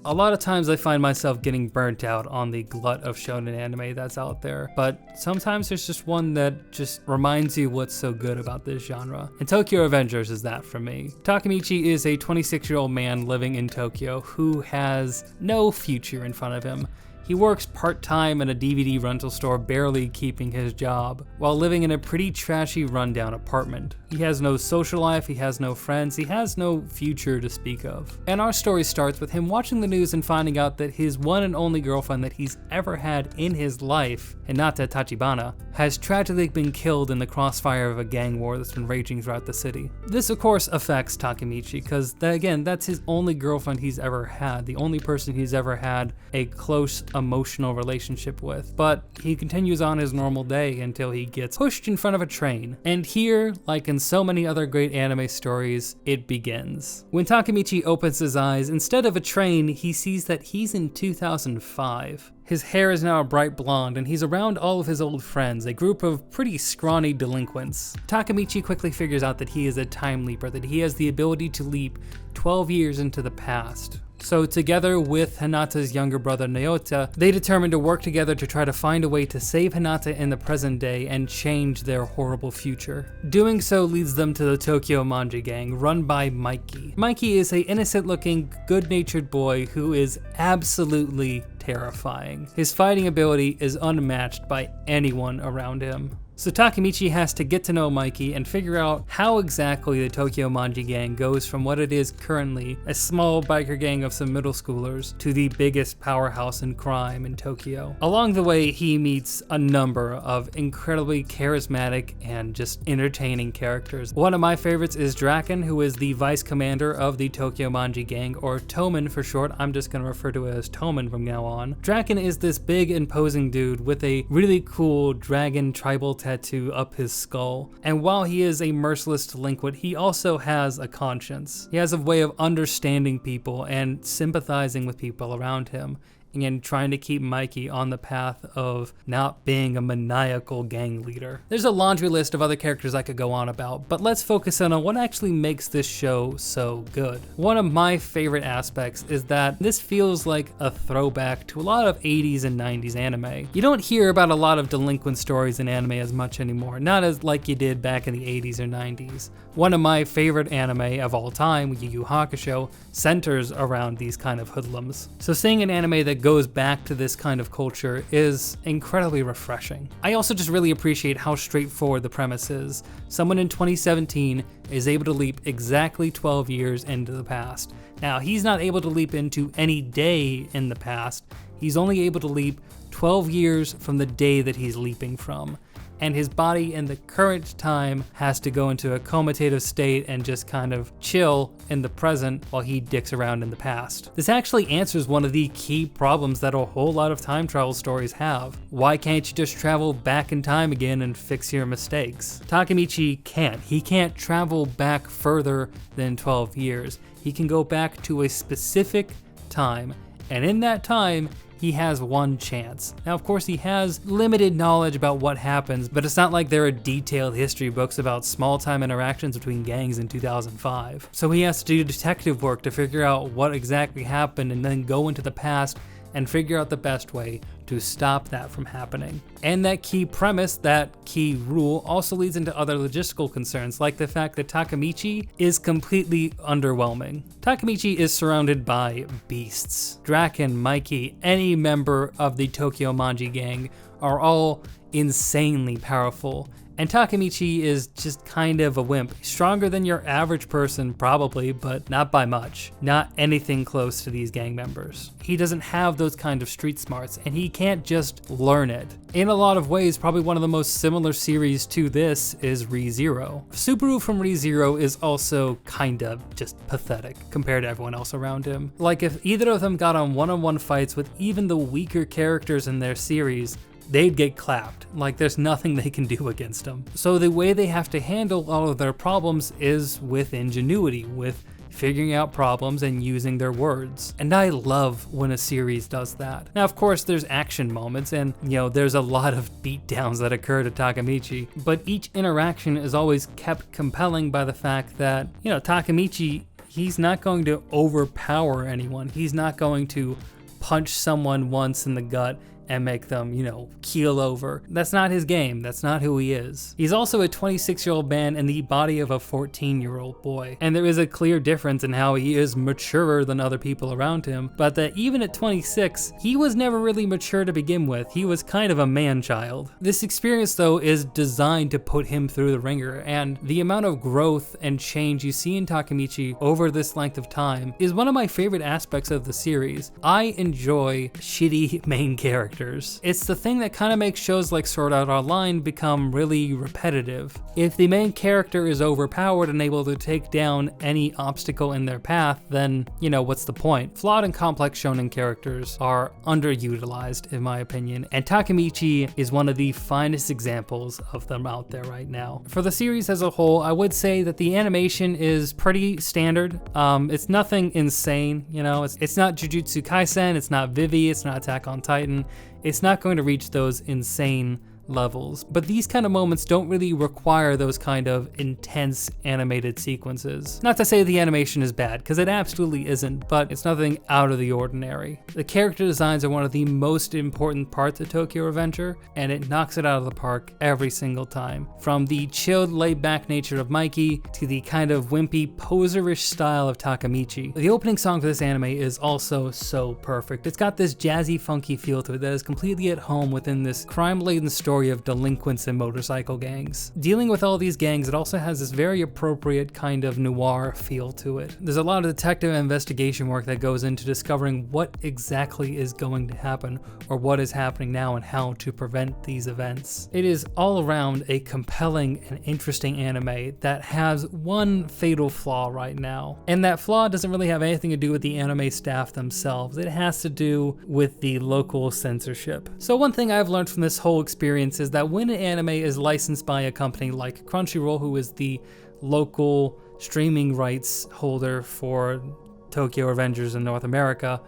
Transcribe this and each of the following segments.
A lot of times I find myself getting burnt out on the glut of shonen anime that's out there, but sometimes there's just one that just reminds you what's so good about this genre. And Tokyo Revengers is that for me. Takemichi is a 26-year-old man living in Tokyo who has no future in front of him. He works part-time in a DVD rental store, barely keeping his job, while living in a pretty trashy rundown apartment. He has no social life, he has no friends, he has no future to speak of. And our story starts with him watching the news and finding out that his one and only girlfriend that he's ever had in his life, Hinata Tachibana, has tragically been killed in the crossfire of a gang war that's been raging throughout the city. This of course affects Takemichi, because again, that's his only girlfriend he's ever had, the only person he's ever had a close emotional relationship with. But he continues on his normal day until he gets pushed in front of a train. And here, like in so many other great anime stories, it begins. When Takemichi opens his eyes, instead of a train, he sees that he's in 2005. His hair is now a bright blonde, and he's around all of his old friends, a group of pretty scrawny delinquents. Takemichi quickly figures out that he is a time leaper, that he has the ability to leap 12 years into the past. So together with Hinata's younger brother Naota, they determine to work together to try to find a way to save Hinata in the present day and change their horrible future. Doing so leads them to the Tokyo Manji gang, run by Mikey. Mikey is an innocent-looking, good-natured boy who is absolutely terrifying. His fighting ability is unmatched by anyone around him. So Takemichi has to get to know Mikey and figure out how exactly the Tokyo Manji gang goes from what it is currently, a small biker gang of some middle schoolers, to the biggest powerhouse in crime in Tokyo. Along the way, he meets a number of incredibly charismatic and just entertaining characters. One of my favorites is Draken, who is the vice commander of the Tokyo Manji gang, or Toman for short. I'm just going to refer to it as Toman from now on. Draken is this big, imposing dude with a really cool dragon tribal tattoo up his skull. And while he is a merciless delinquent, he also has a conscience. He has a way of understanding people and sympathizing with people around him, and trying to keep Mikey on the path of not being a maniacal gang leader. There's a laundry list of other characters I could go on about, but let's focus in on what actually makes this show so good. One of my favorite aspects is that this feels like a throwback to a lot of 80s and 90s anime. You don't hear about a lot of delinquent stories in anime as much anymore, not as like you did back in the 80s or 90s. One of my favorite anime of all time, Yu Yu Hakusho, centers around these kind of hoodlums. So seeing an anime that goes back to this kind of culture is incredibly refreshing. I also just really appreciate how straightforward the premise is. Someone in 2017 is able to leap exactly 12 years into the past. Now, he's not able to leap into any day in the past. He's only able to leap 12 years from the day that he's leaping from. And his body in the current time has to go into a comatose state and just kind of chill in the present while he dicks around in the past. This actually answers one of the key problems that a whole lot of time travel stories have. Why can't you just travel back in time again and fix your mistakes? Takemichi can't. He can't travel back further than 12 years. He can go back to a specific time, and in that time, he has one chance. Now, of course, he has limited knowledge about what happens, but it's not like there are detailed history books about small-time interactions between gangs in 2005. So he has to do detective work to figure out what exactly happened and then go into the past and figure out the best way to stop that from happening. And that key premise, that key rule, also leads into other logistical concerns, like the fact that Takemichi is completely underwhelming. Takemichi is surrounded by beasts. Draken, Mikey, any member of the Tokyo Manji gang are all insanely powerful. And Takemichi is just kind of a wimp. Stronger than your average person, probably, but not by much. Not anything close to these gang members. He doesn't have those kind of street smarts, and he can't just learn it. In a lot of ways, probably one of the most similar series to this is Re:Zero. Subaru from Re:Zero is also kind of just pathetic compared to everyone else around him. Like, if either of them got on one-on-one fights with even the weaker characters in their series, they'd get clapped. Like, there's nothing they can do against them. So the way they have to handle all of their problems is with ingenuity, with figuring out problems and using their words. And I love when a series does that. Now, of course, there's action moments and, there's a lot of beatdowns that occur to Takemichi, but each interaction is always kept compelling by the fact that, Takemichi, He's not going to overpower anyone. He's not going to punch someone once in the gut and make them, keel over. That's not his game. That's not who he is. He's also a 26-year-old man in the body of a 14-year-old boy. And there is a clear difference in how he is maturer than other people around him, but that even at 26, he was never really mature to begin with. He was kind of a man-child. This experience, though, is designed to put him through the ringer, and the amount of growth and change you see in Takemichi over this length of time is one of my favorite aspects of the series. I enjoy shitty main characters. It's the thing that kind of makes shows like Sword Art Online become really repetitive. If the main character is overpowered and able to take down any obstacle in their path, then, what's the point? Flawed and complex shonen characters are underutilized, in my opinion, and Takemichi is one of the finest examples of them out there right now. For the series as a whole, I would say that the animation is pretty standard. It's nothing insane, it's not Jujutsu Kaisen, it's not Vivi, it's not Attack on Titan. It's not going to reach those insane levels, but these kind of moments don't really require those kind of intense animated sequences. Not to say the animation is bad, because it absolutely isn't, but it's nothing out of the ordinary. The character designs are one of the most important parts of Tokyo Revenger, and it knocks it out of the park every single time. From the chilled, laid-back nature of Mikey to the kind of wimpy, poserish style of Takemichi. The opening song for this anime is also so perfect. It's got this jazzy, funky feel to it that is completely at home within this crime-laden story of delinquents and motorcycle gangs. Dealing with all these gangs, it also has this very appropriate kind of noir feel to it. There's a lot of detective investigation work that goes into discovering what exactly is going to happen, or what is happening now and how to prevent these events. It is all around a compelling and interesting anime that has one fatal flaw right now. And that flaw doesn't really have anything to do with the anime staff themselves. It has to do with the local censorship. So one thing I've learned from this whole experience is that when an anime is licensed by a company like Crunchyroll, who is the local streaming rights holder for Tokyo Revengers in North America,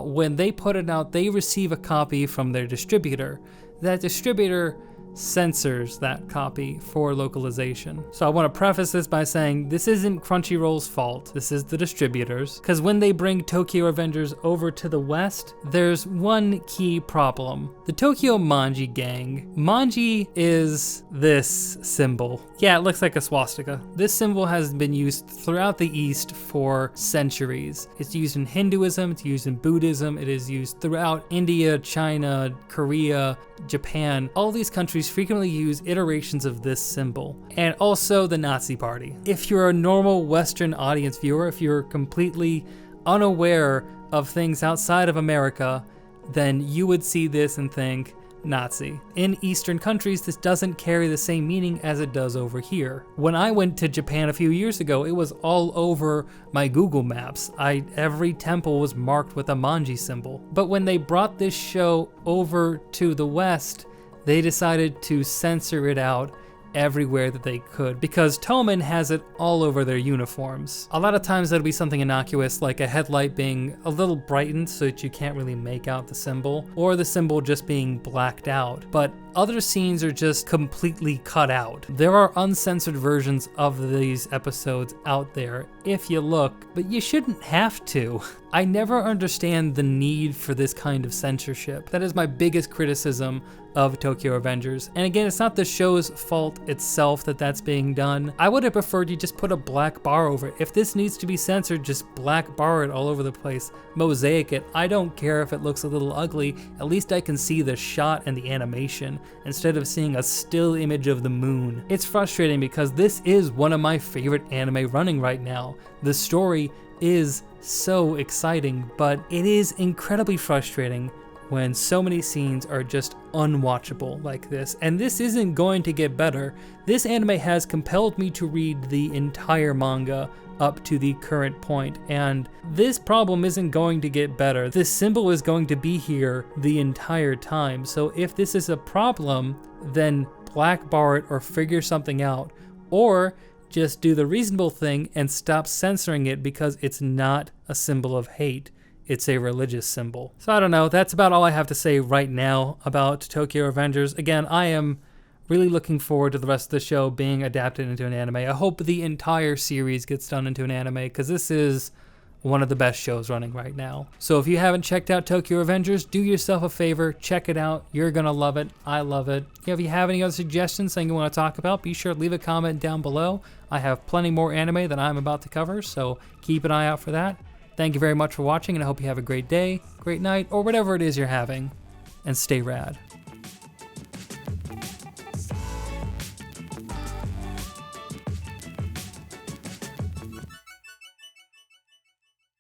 when they put it out, they receive a copy from their distributor. That distributor censors that copy for localization. So I want to preface this by saying this isn't Crunchyroll's fault, this is the distributors, because when they bring Tokyo Revengers over to the West, there's one key problem. The Tokyo Manji gang. Manji is this symbol. Yeah, it looks like a swastika. This symbol has been used throughout the East for centuries. It's used in Hinduism, it's used in Buddhism, it is used throughout India, China, Korea, Japan. All these countries frequently use iterations of this symbol. And also the Nazi Party. If you're a normal Western audience viewer, if you're completely unaware of things outside of America, then you would see this and think, Nazi. In Eastern countries, this doesn't carry the same meaning as it does over here. When I went to Japan a few years ago, it was all over my Google Maps. Every temple was marked with a manji symbol. But when they brought this show over to the West, they decided to censor it out everywhere that they could, because Toman has it all over their uniforms. A lot of times that'll be something innocuous, like a headlight being a little brightened so that you can't really make out the symbol, or the symbol just being blacked out. But other scenes are just completely cut out. There are uncensored versions of these episodes out there if you look, but you shouldn't have to. I never understand the need for this kind of censorship. That is my biggest criticism of Tokyo Revengers. And again, it's not the show's fault itself that that's being done. I would have preferred you just put a black bar over it. If this needs to be censored, just black bar it all over the place. Mosaic it. I don't care if it looks a little ugly. At least I can see the shot and the animation instead of seeing a still image of the moon. It's frustrating because this is one of my favorite anime running right now. The story is so exciting, but it is incredibly frustrating when so many scenes are just unwatchable like this. And this isn't going to get better. This anime has compelled me to read the entire manga up to the current point, and this problem isn't going to get better. This symbol is going to be here the entire time. So if this is a problem, then black bar it or figure something out, or just do the reasonable thing and stop censoring it, because it's not a symbol of hate. It's a religious symbol. So I don't know, that's about all I have to say right now about Tokyo Revengers. Again, I am Really looking forward to the rest of the show being adapted into an anime. I hope the entire series gets done into an anime, because this is one of the best shows running right now. So if you haven't checked out Tokyo Revengers, do yourself a favor, check it out. You're gonna love it. I love it. If you have any other suggestions, something you want to talk about, be sure to leave a comment down below. I have plenty more anime that I'm about to cover, so keep an eye out for that. Thank you very much for watching, and I hope you have a great day, great night, or whatever it is you're having, and stay rad.